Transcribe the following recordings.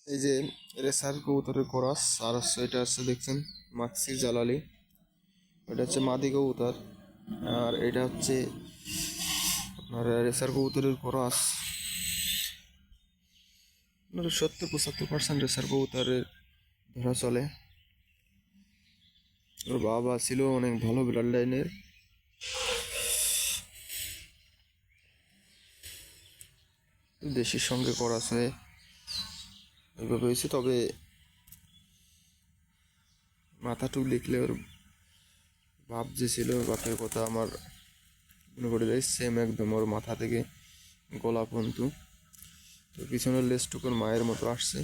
এই যে রেসার কবুতরের কোরাস আর হচ্ছে এটা হচ্ছে দেখছেন মাক্সি জালালি, এটা হচ্ছে মাদি কবুতর। আর এটা হচ্ছে আপনার রেসার কবুতরের কোরাস। আপনার 70-75% রেসার কবুতরের ধরা চলে। ওর বাবা ছিল অনেক ভালো ব্লাড লাইনের, দেশির সঙ্গে কোরাস হয়ে ওইভাবে হয়েছে। তবে মাথাটুক লিখলে ওর বাপ যে ছিল, বাপের কথা আমার মনে করে যায়, সেম একদম ওর মাথা থেকে গলা পর্যন্ত। তো পিছনের লেজটুকুর মায়ের মতো আসছে।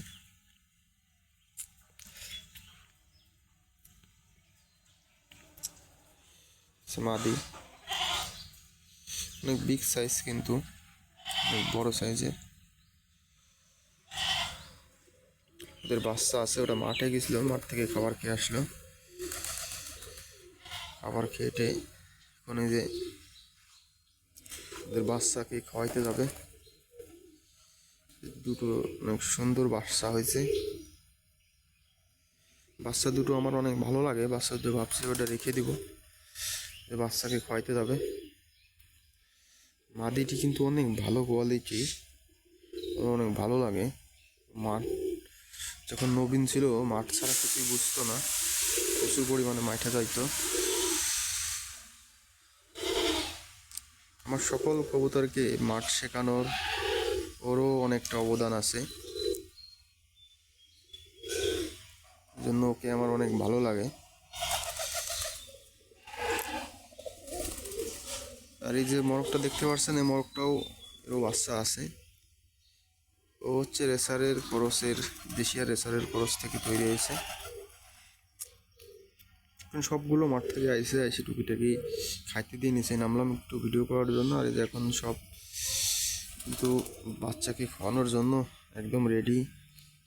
মাদি অনেক বিগ সাইজ, কিন্তু অনেক বড় সাইজের। ওদের বাচ্চা আছে, ওটা মাঠে গেছিল, মাঠ থেকে খাবার খেয়ে আসলো। খাবার খেয়ে এখন এই যে ওদের বাচ্চাকে খাওয়াইতে যাবে। দুটো অনেক সুন্দর বাচ্চা হয়েছে। বাচ্চা দুটো আমার অনেক ভালো লাগে। বাচ্চা দুটো ভাবছি ওটা রেখে দিব, বাচ্চাকে খাওয়াইতে যাবে। মাদিটি কিন্তু অনেক ভালো কোয়ালিটি, অনেক ভালো লাগে। মাঠ যখন নবীন ছিল, মাঠ ছাড়া কিছুই বুঝতো না, প্রচুর পরিমাণে মাঠে যাইতো। আমার সকল কবুতরকে মাঠ শেখানোর ওরও অনেকটা অবদান আছে, জন্য ওকে আমার অনেক ভালো লাগে। আর এই যে মরকটা দেখতে পাচ্ছেন, এই মরকটাও এরও বাচ্চা আছে। ও হচ্ছে রেসারের ক্রসের, দেশিয়া রেসারের ক্রস থেকে তৈরি হয়েছে। সবগুলো মাঠ থেকে এসে টুকিটাকি খাইতে দিয়ে নিচে নামলাম একটু ভিডিও করার জন্য। আর এই যে এখন সব কিন্তু বাচ্চাকে খাওয়ানোর জন্য একদম রেডি,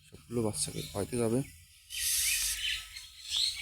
সবগুলো বাচ্চাকে খাওয়াইতে যাবে।